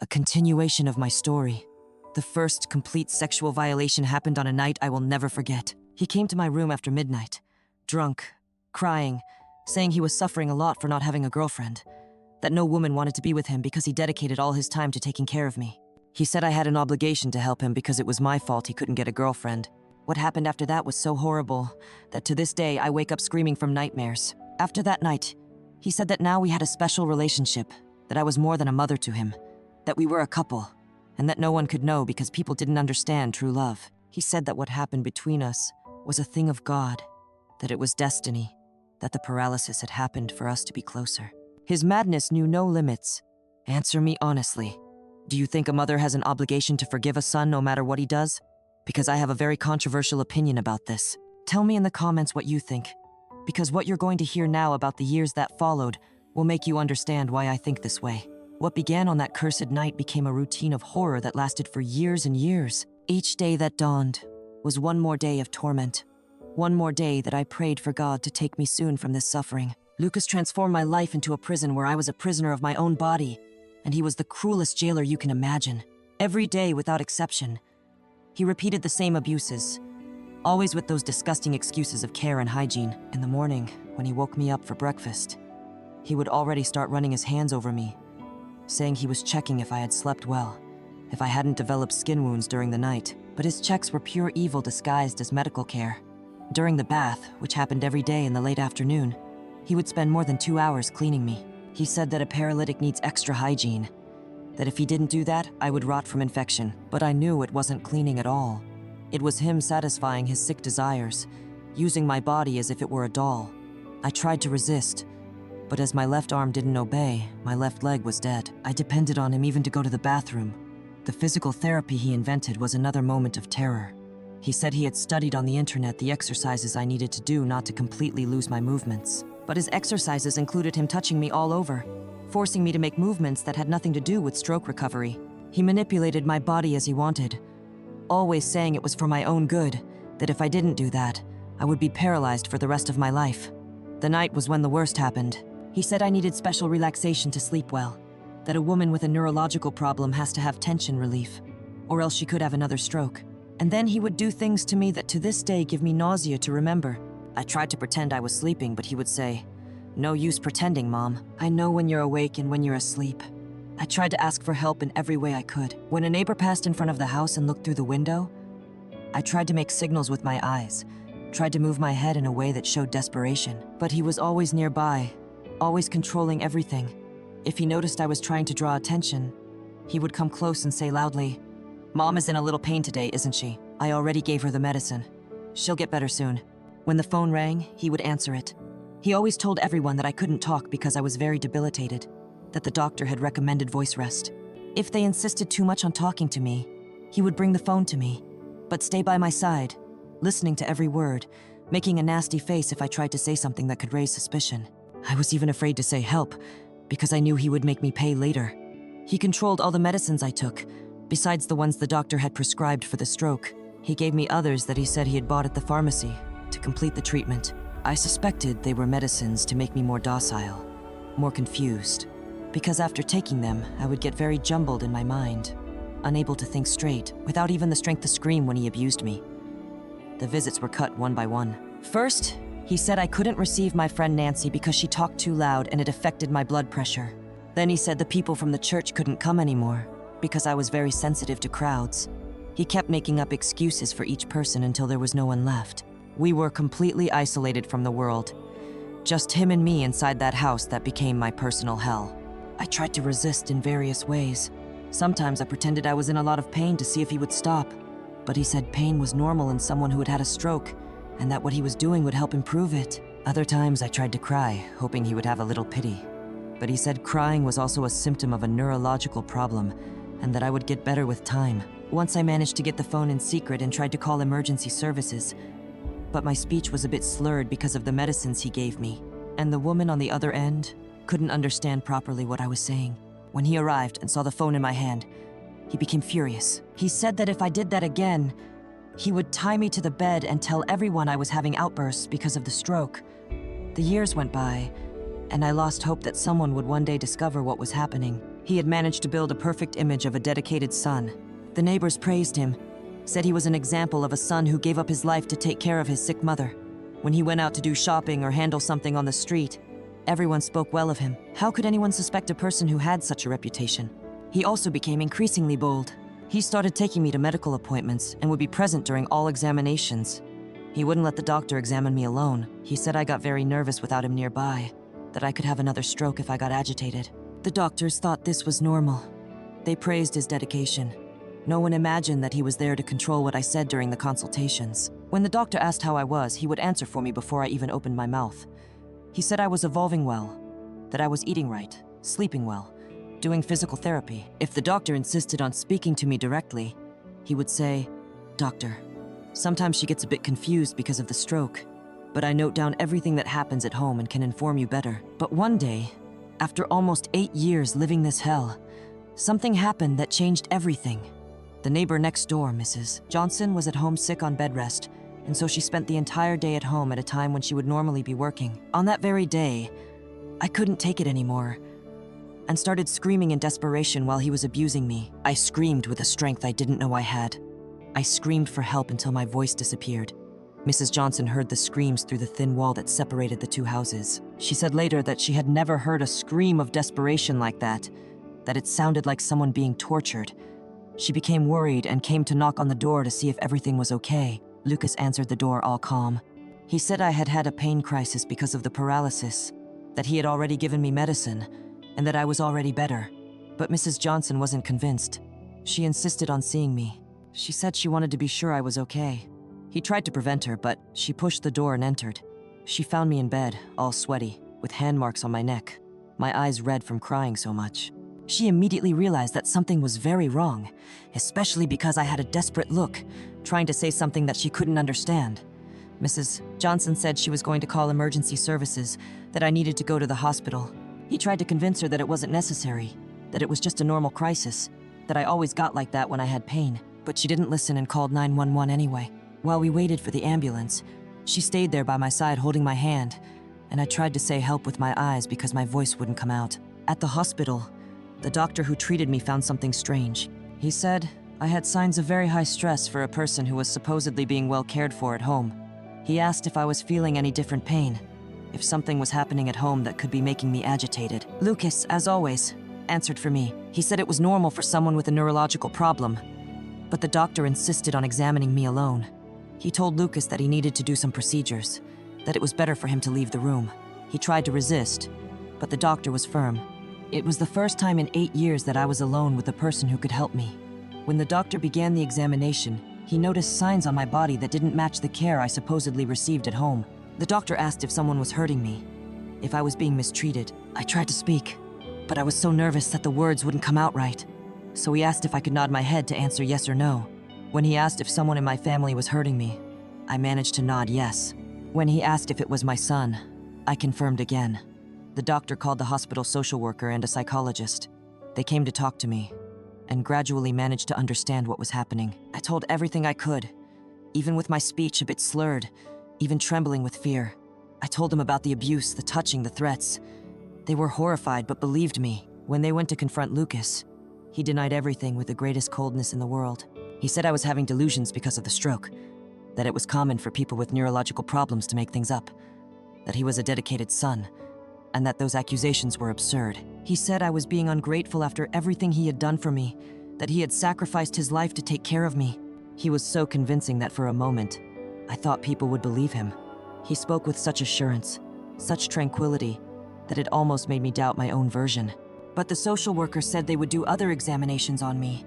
a continuation of my story. The first complete sexual violation happened on a night I will never forget. He came to my room after midnight, drunk, crying, saying he was suffering a lot for not having a girlfriend, that no woman wanted to be with him because he dedicated all his time to taking care of me. He said I had an obligation to help him because it was my fault he couldn't get a girlfriend. What happened after that was so horrible that to this day I wake up screaming from nightmares. After that night, he said that now we had a special relationship, that I was more than a mother to him, that we were a couple, and that no one could know because people didn't understand true love. He said that what happened between us was a thing of God, that it was destiny, that the paralysis had happened for us to be closer. His madness knew no limits. Answer me honestly. Do you think a mother has an obligation to forgive a son no matter what he does? Because I have a very controversial opinion about this. Tell me in the comments what you think, because what you're going to hear now about the years that followed will make you understand why I think this way. What began on that cursed night became a routine of horror that lasted for years and years. Each day that dawned was one more day of torment. One more day that I prayed for God to take me soon from this suffering. Lucas transformed my life into a prison where I was a prisoner of my own body, and he was the cruelest jailer you can imagine. Every day, without exception, he repeated the same abuses, always with those disgusting excuses of care and hygiene. In the morning, when he woke me up for breakfast, he would already start running his hands over me, saying he was checking if I had slept well, if I hadn't developed skin wounds during the night. But his checks were pure evil disguised as medical care. During the bath, which happened every day in the late afternoon, he would spend more than 2 hours cleaning me. He said that a paralytic needs extra hygiene, that if he didn't do that, I would rot from infection. But I knew it wasn't cleaning at all. It was him satisfying his sick desires, using my body as if it were a doll. I tried to resist, but as my left arm didn't obey, my left leg was dead. I depended on him even to go to the bathroom. The physical therapy he invented was another moment of terror. He said he had studied on the internet the exercises I needed to do not to completely lose my movements. But his exercises included him touching me all over, forcing me to make movements that had nothing to do with stroke recovery. He manipulated my body as he wanted, always saying it was for my own good, that if I didn't do that, I would be paralyzed for the rest of my life. The night was when the worst happened. He said I needed special relaxation to sleep well, that a woman with a neurological problem has to have tension relief, or else she could have another stroke. And then he would do things to me that to this day give me nausea to remember. I tried to pretend I was sleeping, but he would say, "No use pretending, Mom. I know when you're awake and when you're asleep." I tried to ask for help in every way I could. When a neighbor passed in front of the house and looked through the window, I tried to make signals with my eyes, tried to move my head in a way that showed desperation. But he was always nearby, always controlling everything. If he noticed I was trying to draw attention, he would come close and say loudly, "Mom is in a little pain today, isn't she? I already gave her the medicine. She'll get better soon." When the phone rang, he would answer it. He always told everyone that I couldn't talk because I was very debilitated, that the doctor had recommended voice rest. If they insisted too much on talking to me, he would bring the phone to me, but stay by my side, listening to every word, making a nasty face if I tried to say something that could raise suspicion. I was even afraid to say help, because I knew he would make me pay later. He controlled all the medicines I took, besides the ones the doctor had prescribed for the stroke. He gave me others that he said he had bought at the pharmacy to complete the treatment. I suspected they were medicines to make me more docile, more confused, because after taking them, I would get very jumbled in my mind, unable to think straight, without even the strength to scream when he abused me. The visits were cut one by one. First, he said I couldn't receive my friend Nancy because she talked too loud and it affected my blood pressure. Then he said the people from the church couldn't come anymore because I was very sensitive to crowds. He kept making up excuses for each person until there was no one left. We were completely isolated from the world. Just him and me inside that house that became my personal hell. I tried to resist in various ways. Sometimes I pretended I was in a lot of pain to see if he would stop. But he said pain was normal in someone who had had a stroke, and that what he was doing would help improve it. Other times I tried to cry, hoping he would have a little pity. But he said crying was also a symptom of a neurological problem, and that I would get better with time. Once I managed to get the phone in secret and tried to call emergency services, but my speech was a bit slurred because of the medicines he gave me, and the woman on the other end couldn't understand properly what I was saying. When he arrived and saw the phone in my hand, he became furious. He said that if I did that again, he would tie me to the bed and tell everyone I was having outbursts because of the stroke. The years went by, and I lost hope that someone would one day discover what was happening. He had managed to build a perfect image of a dedicated son. The neighbors praised him, said he was an example of a son who gave up his life to take care of his sick mother. When he went out to do shopping or handle something on the street, everyone spoke well of him. How could anyone suspect a person who had such a reputation? He also became increasingly bold. He started taking me to medical appointments and would be present during all examinations. He wouldn't let the doctor examine me alone. He said I got very nervous without him nearby, that I could have another stroke if I got agitated. The doctors thought this was normal. They praised his dedication. No one imagined that he was there to control what I said during the consultations. When the doctor asked how I was, he would answer for me before I even opened my mouth. He said I was evolving well, that I was eating right, sleeping well, doing physical therapy. If the doctor insisted on speaking to me directly, he would say, "Doctor, sometimes she gets a bit confused because of the stroke, but I note down everything that happens at home and can inform you better." But one day, after almost 8 years living this hell, something happened that changed everything. The neighbor next door, Mrs. Johnson, was at home sick on bed rest, and so she spent the entire day at home at a time when she would normally be working. On that very day, I couldn't take it anymore and started screaming in desperation while he was abusing me. I screamed with a strength I didn't know I had. I screamed for help until my voice disappeared. Mrs. Johnson heard the screams through the thin wall that separated the two houses. She said later that she had never heard a scream of desperation like that it sounded like someone being tortured. She became worried and came to knock on the door to see if everything was okay. Lucas answered the door all calm. He said I had had a pain crisis because of the paralysis, that he had already given me medicine, and that I was already better. But Mrs. Johnson wasn't convinced. She insisted on seeing me. She said she wanted to be sure I was okay. He tried to prevent her, but she pushed the door and entered. She found me in bed, all sweaty, with hand marks on my neck, my eyes red from crying so much. She immediately realized that something was very wrong, especially because I had a desperate look, trying to say something that she couldn't understand. Mrs. Johnson said she was going to call emergency services, that I needed to go to the hospital. He tried to convince her that it wasn't necessary, that it was just a normal crisis, that I always got like that when I had pain, but she didn't listen and called 911 anyway. While we waited for the ambulance, she stayed there by my side holding my hand, and I tried to say help with my eyes because my voice wouldn't come out. At the hospital, the doctor who treated me found something strange. He said I had signs of very high stress for a person who was supposedly being well cared for at home. He asked if I was feeling any different pain, if something was happening at home that could be making me agitated. Lucas, as always, answered for me. He said it was normal for someone with a neurological problem, but the doctor insisted on examining me alone. He told Lucas that he needed to do some procedures, that it was better for him to leave the room. He tried to resist, but the doctor was firm. It was the first time in 8 years that I was alone with a person who could help me. When the doctor began the examination, he noticed signs on my body that didn't match the care I supposedly received at home. The doctor asked if someone was hurting me, if I was being mistreated. I tried to speak, but I was so nervous that the words wouldn't come out right. So he asked if I could nod my head to answer yes or no. When he asked if someone in my family was hurting me, I managed to nod yes. When he asked if it was my son, I confirmed again. The doctor called the hospital social worker and a psychologist. They came to talk to me, and gradually managed to understand what was happening. I told everything I could, even with my speech a bit slurred, even trembling with fear. I told them about the abuse, the touching, the threats. They were horrified but believed me. When they went to confront Lucas, he denied everything with the greatest coldness in the world. He said I was having delusions because of the stroke, that it was common for people with neurological problems to make things up, that he was a dedicated son, and that those accusations were absurd. He said I was being ungrateful after everything he had done for me, that he had sacrificed his life to take care of me. He was so convincing that for a moment, I thought people would believe him. He spoke with such assurance, such tranquility, that it almost made me doubt my own version. But the social worker said they would do other examinations on me,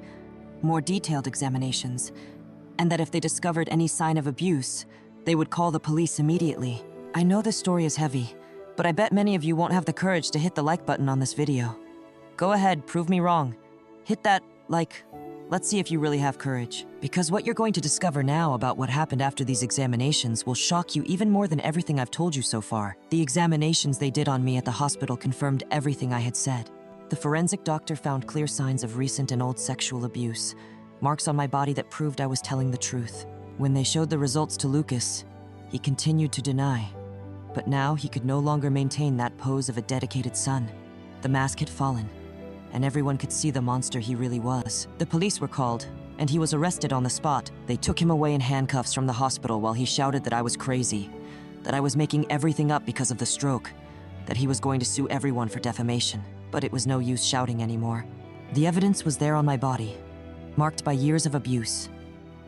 more detailed examinations, and that if they discovered any sign of abuse, they would call the police immediately. I know this story is heavy, but I bet many of you won't have the courage to hit the like button on this video. Go ahead, prove me wrong. Hit that like. Let's see if you really have courage. Because what you're going to discover now about what happened after these examinations will shock you even more than everything I've told you so far. The examinations they did on me at the hospital confirmed everything I had said. The forensic doctor found clear signs of recent and old sexual abuse, marks on my body that proved I was telling the truth. When they showed the results to Lucas, he continued to deny. But now he could no longer maintain that pose of a dedicated son. The mask had fallen, and everyone could see the monster he really was. The police were called, and he was arrested on the spot. They took him away in handcuffs from the hospital while he shouted that I was crazy, that I was making everything up because of the stroke, that he was going to sue everyone for defamation. But it was no use shouting anymore. The evidence was there on my body, marked by years of abuse,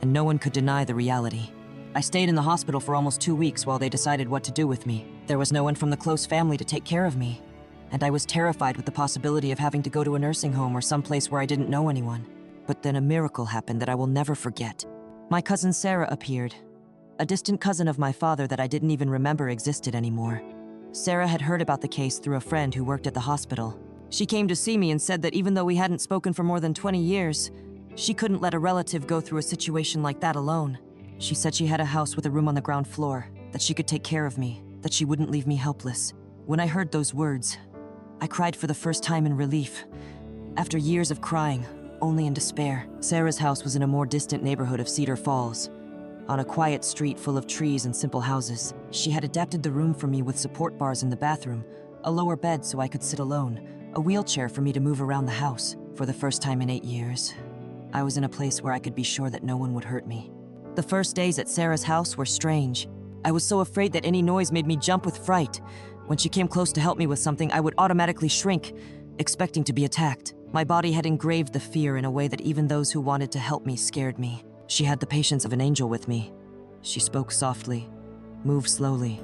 and no one could deny the reality. I stayed in the hospital for almost 2 weeks while they decided what to do with me. There was no one from the close family to take care of me, and I was terrified with the possibility of having to go to a nursing home or someplace where I didn't know anyone. But then a miracle happened that I will never forget. My cousin Sarah appeared, a distant cousin of my father that I didn't even remember existed anymore. Sarah had heard about the case through a friend who worked at the hospital. She came to see me and said that even though we hadn't spoken for more than 20 years, she couldn't let a relative go through a situation like that alone. She said she had a house with a room on the ground floor, that she could take care of me, that she wouldn't leave me helpless. When I heard those words, I cried for the first time in relief. After years of crying, only in despair. Sarah's house was in a more distant neighborhood of Cedar Falls, on a quiet street full of trees and simple houses. She had adapted the room for me with support bars in the bathroom, a lower bed so I could sit alone, a wheelchair for me to move around the house. For the first time in 8 years, I was in a place where I could be sure that no one would hurt me. The first days at Sarah's house were strange. I was so afraid that any noise made me jump with fright. When she came close to help me with something, I would automatically shrink, expecting to be attacked. My body had engraved the fear in a way that even those who wanted to help me scared me. She had the patience of an angel with me. She spoke softly, moved slowly,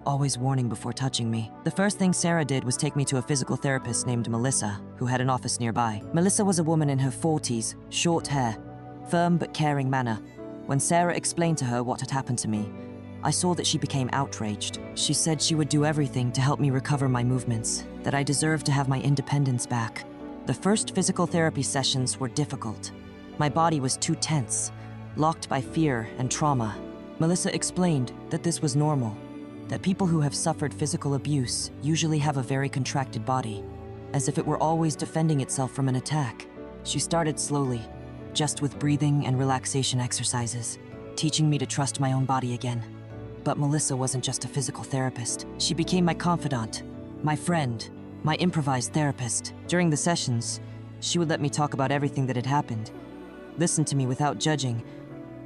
always warning before touching me. The first thing Sarah did was take me to a physical therapist named Melissa, who had an office nearby. Melissa was a woman in her 40s, short hair, firm but caring manner. When Sarah explained to her what had happened to me, I saw that she became outraged. She said she would do everything to help me recover my movements, that I deserved to have my independence back. The first physical therapy sessions were difficult. My body was too tense, locked by fear and trauma. Melissa explained that this was normal, that people who have suffered physical abuse usually have a very contracted body, as if it were always defending itself from an attack. She started slowly, just with breathing and relaxation exercises, teaching me to trust my own body again. But Melissa wasn't just a physical therapist. She became my confidant, my friend, my improvised therapist. During the sessions, she would let me talk about everything that had happened, listen to me without judging,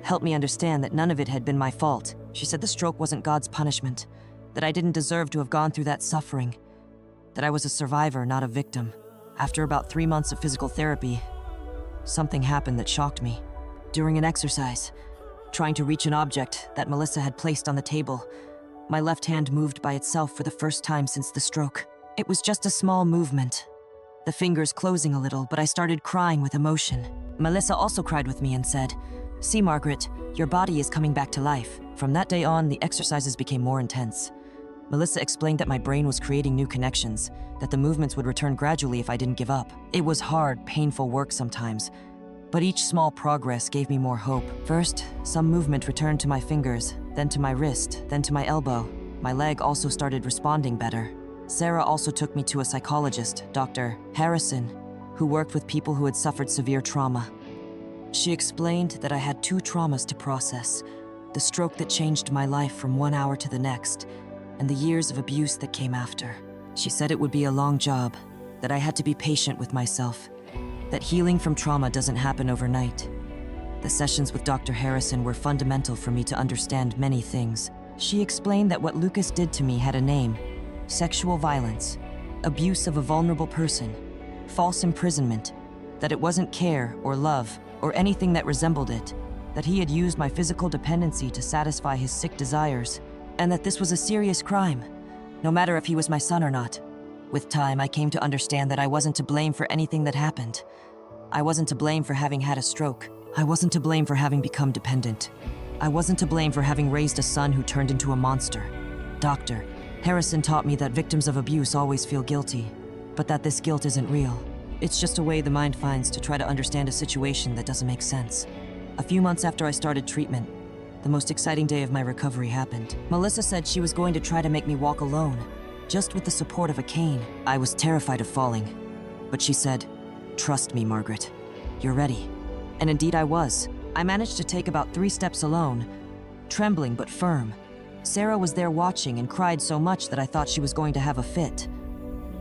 help me understand that none of it had been my fault. She said the stroke wasn't God's punishment, that I didn't deserve to have gone through that suffering, that I was a survivor, not a victim. After about 3 months of physical therapy, something happened that shocked me. During an exercise, trying to reach an object that Melissa had placed on the table, my left hand moved by itself for the first time since the stroke. It was just a small movement, the fingers closing a little, but I started crying with emotion. Melissa also cried with me and said, "See, Margaret, your body is coming back to life." From that day on, the exercises became more intense. Melissa explained that my brain was creating new connections, that the movements would return gradually if I didn't give up. It was hard, painful work sometimes, but each small progress gave me more hope. First, some movement returned to my fingers, then to my wrist, then to my elbow. My leg also started responding better. Sarah also took me to a psychologist, Dr. Harrison, who worked with people who had suffered severe trauma. She explained that I had 2 traumas to process: the stroke that changed my life from 1 hour to the next, and the years of abuse that came after. She said it would be a long job, that I had to be patient with myself, that healing from trauma doesn't happen overnight. The sessions with Dr. Harrison were fundamental for me to understand many things. She explained that what Lucas did to me had a name: sexual violence, abuse of a vulnerable person, false imprisonment, that it wasn't care or love or anything that resembled it, that he had used my physical dependency to satisfy his sick desires, and that this was a serious crime, no matter if he was my son or not. With time, I came to understand that I wasn't to blame for anything that happened. I wasn't to blame for having had a stroke. I wasn't to blame for having become dependent. I wasn't to blame for having raised a son who turned into a monster. Dr. Harrison taught me that victims of abuse always feel guilty, but that this guilt isn't real. It's just a way the mind finds to try to understand a situation that doesn't make sense. A few months after I started treatment, the most exciting day of my recovery happened. Melissa said she was going to try to make me walk alone, just with the support of a cane. I was terrified of falling, but she said, "Trust me, Margaret. You're ready." And indeed I was. I managed to take about 3 steps alone, trembling but firm. Sarah was there watching and cried so much that I thought she was going to have a fit.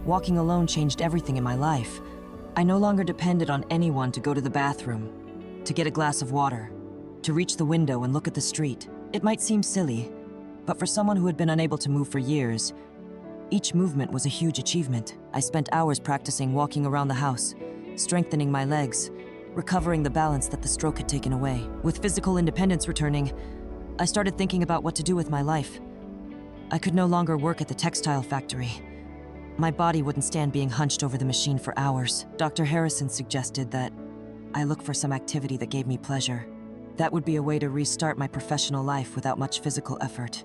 Walking alone changed everything in my life. I no longer depended on anyone to go to the bathroom, to get a glass of water, to reach the window and look at the street. It might seem silly, but for someone who had been unable to move for years, each movement was a huge achievement. I spent hours practicing walking around the house, strengthening my legs, recovering the balance that the stroke had taken away. With physical independence returning, I started thinking about what to do with my life. I could no longer work at the textile factory. My body wouldn't stand being hunched over the machine for hours. Dr. Harrison suggested that I look for some activity that gave me pleasure. That would be a way to restart my professional life without much physical effort.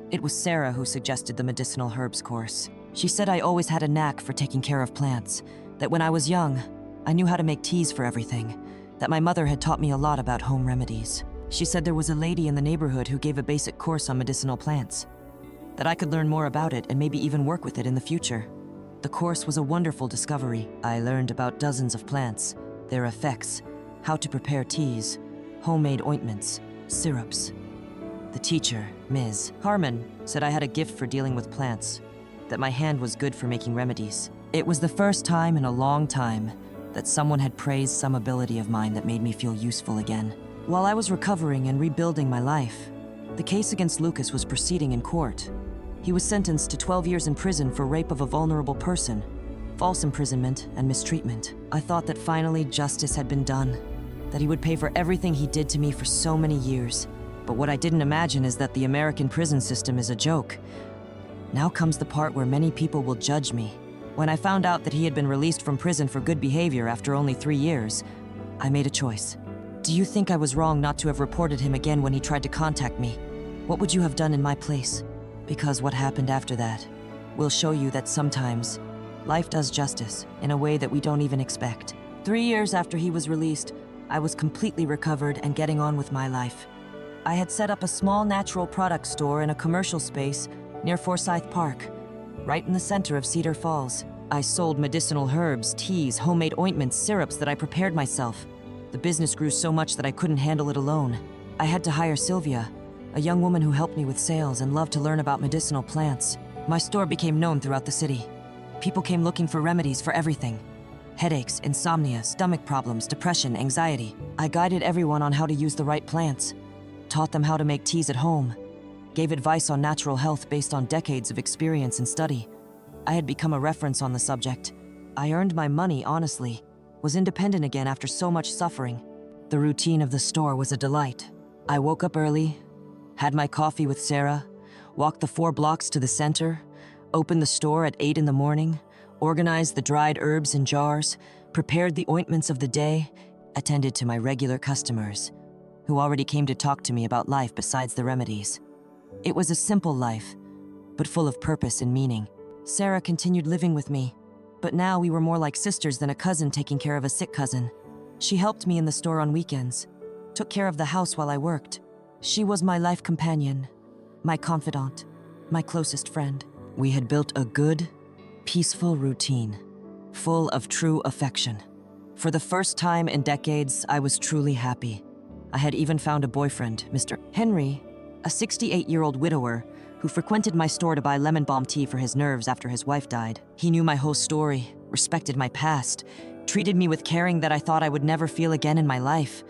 It was Sarah who suggested the medicinal herbs course. She said I always had a knack for taking care of plants, that when I was young, I knew how to make teas for everything, that my mother had taught me a lot about home remedies. She said there was a lady in the neighborhood who gave a basic course on medicinal plants, that I could learn more about it and maybe even work with it in the future. The course was a wonderful discovery. I learned about dozens of plants, their effects, how to prepare teas, homemade ointments, syrups. The teacher, Ms. Harmon, said I had a gift for dealing with plants, that my hand was good for making remedies. It was the first time in a long time that someone had praised some ability of mine that made me feel useful again. While I was recovering and rebuilding my life, the case against Lucas was proceeding in court. He was sentenced to 12 years in prison for rape of a vulnerable person, false imprisonment, and mistreatment. I thought that finally justice had been done, that he would pay for everything he did to me for so many years. But what I didn't imagine is that the American prison system is a joke. Now comes the part where many people will judge me. When I found out that he had been released from prison for good behavior after only 3 years, I made a choice. Do you think I was wrong not to have reported him again when he tried to contact me? What would you have done in my place? Because what happened after that will show you that sometimes life does justice in a way that we don't even expect. 3 years after he was released, I was completely recovered and getting on with my life. I had set up a small natural product store in a commercial space near Forsyth Park, right in the center of Cedar Falls. I sold medicinal herbs, teas, homemade ointments, syrups that I prepared myself. The business grew so much that I couldn't handle it alone. I had to hire Sylvia, a young woman who helped me with sales and loved to learn about medicinal plants. My store became known throughout the city. People came looking for remedies for everything. Headaches, insomnia, stomach problems, depression, anxiety. I guided everyone on how to use the right plants, taught them how to make teas at home, gave advice on natural health based on decades of experience and study. I had become a reference on the subject. I earned my money honestly, was independent again after so much suffering. The routine of the store was a delight. I woke up early, had my coffee with Sarah, walked the 4 blocks to the center, opened the store at 8 in the morning, organized the dried herbs in jars, prepared the ointments of the day, attended to my regular customers, who already came to talk to me about life besides the remedies. It was a simple life, but full of purpose and meaning. Sarah continued living with me, but now we were more like sisters than a cousin taking care of a sick cousin. She helped me in the store on weekends, took care of the house while I worked. She was my life companion, my confidant, my closest friend. We had built a good, peaceful routine, full of true affection. For the first time in decades, I was truly happy. I had even found a boyfriend, Mr. Henry, a 68-year-old widower who frequented my store to buy lemon balm tea for his nerves after his wife died. He knew my whole story, respected my past, treated me with caring that I thought I would never feel again in my life.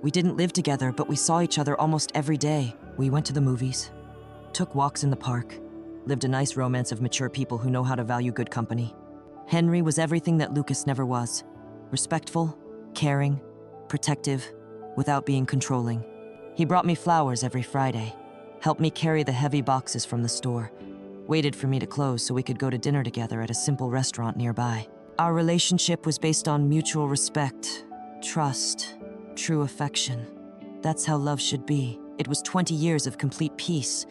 We didn't live together, but we saw each other almost every day. We went to the movies, took walks in the park, lived a nice romance of mature people who know how to value good company. Henry was everything that Lucas never was. Respectful, caring, protective, without being controlling. He brought me flowers every Friday, helped me carry the heavy boxes from the store, waited for me to close so we could go to dinner together at a simple restaurant nearby. Our relationship was based on mutual respect, trust, true affection. That's how love should be. It was 20 years of complete peace,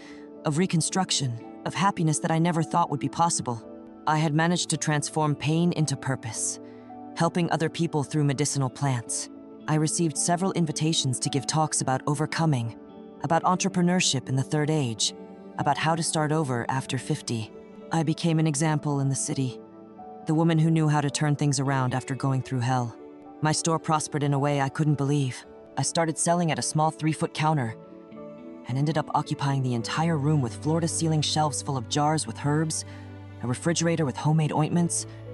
of reconstruction, of happiness that I never thought would be possible. I had managed to transform pain into purpose, helping other people through medicinal plants. I received several invitations to give talks about overcoming, about entrepreneurship in the third age, about how to start over after 50. I became an example in the city, the woman who knew how to turn things around after going through hell. My store prospered in a way I couldn't believe. I started selling at a small 3-foot counter and ended up occupying the entire room with floor-to-ceiling shelves full of jars with herbs, a refrigerator with homemade ointments,